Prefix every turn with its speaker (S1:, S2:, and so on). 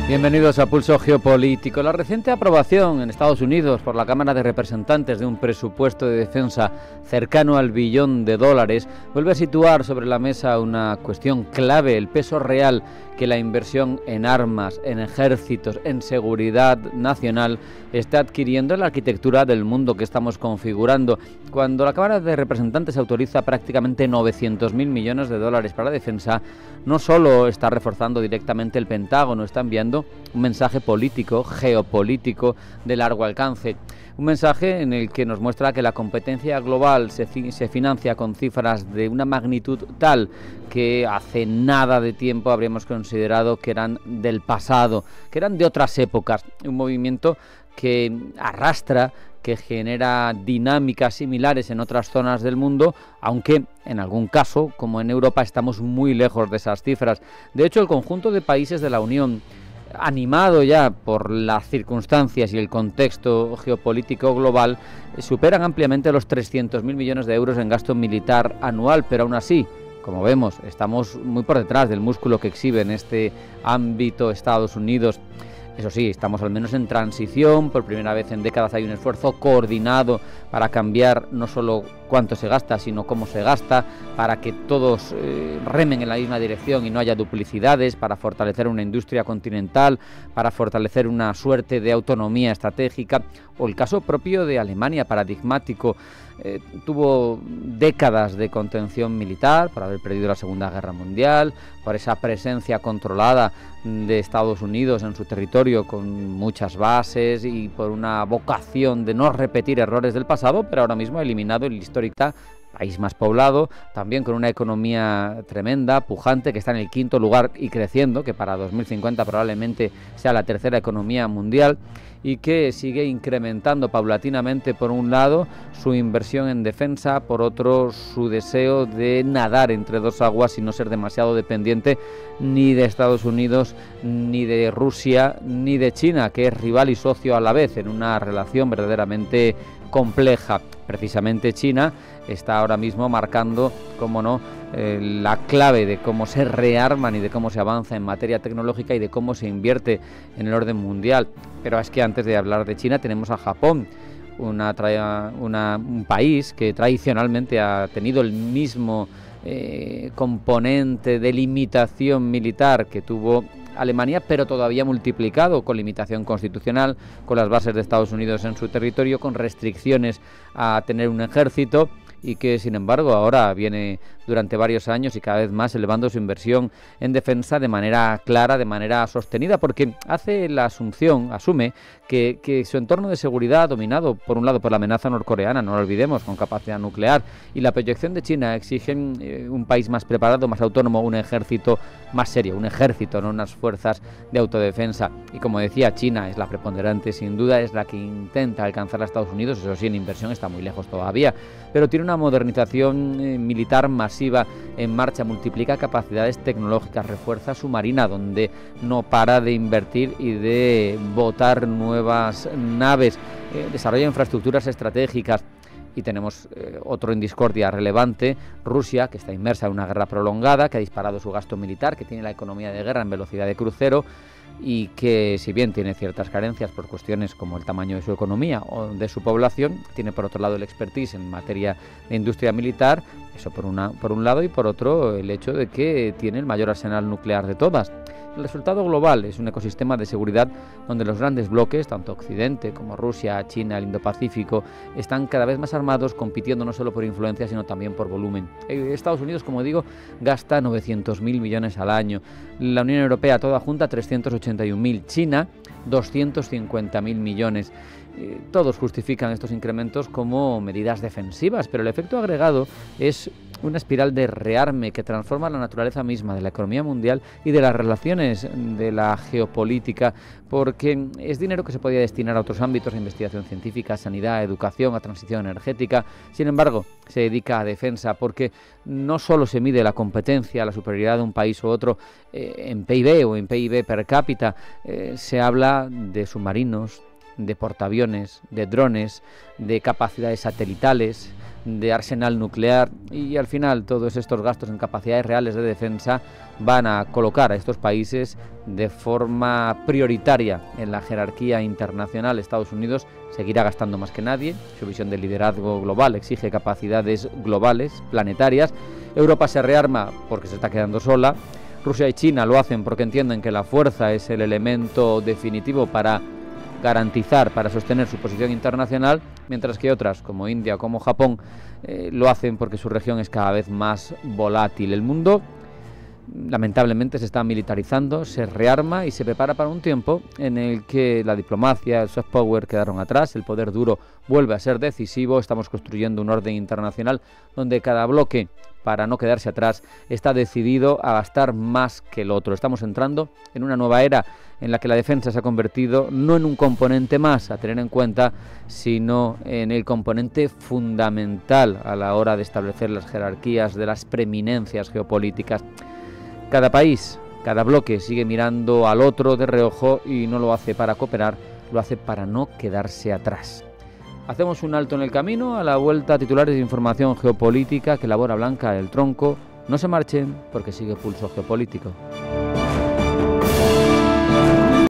S1: Bienvenidos a Pulso Geopolítico. La reciente aprobación en Estados Unidos por la Cámara de Representantes de un presupuesto de defensa cercano al $1 billón vuelve a situar sobre la mesa una cuestión clave: el peso real que la inversión en armas, en ejércitos, en seguridad nacional está adquiriendo en la arquitectura del mundo que estamos configurando. Cuando la Cámara de Representantes autoriza prácticamente $900.000 millones para defensa, no solo está reforzando directamente el Pentágono, está enviando un mensaje político, geopolítico de largo alcance. Un mensaje en el que nos muestra que la competencia global se financia con cifras de una magnitud tal que hace nada de tiempo habríamos considerado que eran del pasado, que eran de otras épocas. Un movimiento que arrastra, que genera dinámicas similares en otras zonas del mundo, aunque en algún caso, como en Europa, estamos muy lejos de esas cifras. De hecho, el conjunto de países de la Unión, animado ya por las circunstancias y el contexto geopolítico global, superan ampliamente los 300.000 millones de euros en gasto militar anual, pero aún así, como vemos, estamos muy por detrás del músculo que exhibe en este ámbito Estados Unidos. Eso sí, estamos al menos en transición. Por primera vez en décadas hay un esfuerzo coordinado para cambiar no solo cuánto se gasta, sino cómo se gasta, para que todos remen en la misma dirección y no haya duplicidades, para fortalecer una industria continental, para fortalecer una suerte de autonomía estratégica. O el caso propio de Alemania, paradigmático. Tuvo décadas de contención militar por haber perdido la Segunda Guerra Mundial, por esa presencia controlada de Estados Unidos en su territorio con muchas bases y por una vocación de no repetir errores del pasado, pero ahora mismo ha eliminado el histórico país más poblado, también con una economía tremenda, pujante, que está en el 5º lugar y creciendo, que para 2050 probablemente sea la tercera economía mundial, y que sigue incrementando paulatinamente, por un lado, su inversión en defensa, por otro, su deseo de nadar entre dos aguas y no ser demasiado dependiente ni de Estados Unidos, ni de Rusia, ni de China, que es rival y socio a la vez en una relación verdaderamente compleja. Precisamente China está ahora mismo marcando, cómo no, la clave de cómo se rearman y de cómo se avanza en materia tecnológica y de cómo se invierte en el orden mundial. Pero es que antes de hablar de China tenemos a Japón, un país que tradicionalmente ha tenido el mismo componente de limitación militar que tuvo Alemania, pero todavía multiplicado, con limitación constitucional, con las bases de Estados Unidos en su territorio, con restricciones a tener un ejército, y que sin embargo ahora viene durante varios años y cada vez más elevando su inversión en defensa de manera clara, de manera sostenida, porque asume que su entorno de seguridad, dominado por un lado por la amenaza norcoreana, no lo olvidemos, con capacidad nuclear, y la proyección de China, exigen un país más preparado, más autónomo, un ejército más serio, un ejército, no unas fuerzas de autodefensa. Y como decía, China es la preponderante, sin duda, es la que intenta alcanzar a Estados Unidos. Eso sí, en inversión está muy lejos todavía, pero tiene una modernización militar masiva en marcha, multiplica capacidades tecnológicas, refuerza su marina, donde no para de invertir y de botar nuevas naves, desarrolla infraestructuras estratégicas. Y tenemos otro en discordia relevante, Rusia, que está inmersa en una guerra prolongada, que ha disparado su gasto militar, que tiene la economía de guerra en velocidad de crucero, y que, si bien tiene ciertas carencias por cuestiones como el tamaño de su economía o de su población, tiene por otro lado el expertise en materia de industria militar. Eso por un lado, y por otro el hecho de que tiene el mayor arsenal nuclear de todas. El resultado global es un ecosistema de seguridad donde los grandes bloques, tanto Occidente como Rusia, China, el Indo-Pacífico, están cada vez más armados, compitiendo no solo por influencia, sino también por volumen. Estados Unidos, como digo, gasta 900.000 millones al año. La Unión Europea toda junta 381.000. China, 250.000 millones. Todos justifican estos incrementos como medidas defensivas, pero el efecto agregado es una espiral de rearme que transforma la naturaleza misma de la economía mundial y de las relaciones de la geopolítica, porque es dinero que se podía destinar a otros ámbitos, a investigación científica, a sanidad, a educación, a transición energética. Sin embargo, se dedica a defensa, porque no solo se mide la competencia, la superioridad de un país u otro en PIB o en PIB per cápita, se habla de submarinos, de portaaviones, de drones, de capacidades satelitales, de arsenal nuclear, y al final todos estos gastos en capacidades reales de defensa van a colocar a estos países de forma prioritaria en la jerarquía internacional. Estados Unidos seguirá gastando más que nadie, su visión de liderazgo global exige capacidades globales, planetarias. Europa se rearma porque se está quedando sola. Rusia y China lo hacen porque entienden que la fuerza es el elemento definitivo para garantizar, para sostener su posición internacional, mientras que otras, como India o como Japón, lo hacen porque su región es cada vez más volátil. El mundo, lamentablemente, se está militarizando, se rearma y se prepara para un tiempo en el que la diplomacia, el soft power quedaron atrás, el poder duro vuelve a ser decisivo. Estamos construyendo un orden internacional donde cada bloque, para no quedarse atrás, está decidido a gastar más que el otro. Estamos entrando en una nueva era en la que la defensa se ha convertido no en un componente más a tener en cuenta, sino en el componente fundamental a la hora de establecer las jerarquías de las preeminencias geopolíticas. Cada país, cada bloque sigue mirando al otro de reojo y no lo hace para cooperar, lo hace para no quedarse atrás. Hacemos un alto en el camino. A la vuelta, titulares de información geopolítica que elabora Blanca del Tronco. No se marchen porque sigue Pulso Geopolítico.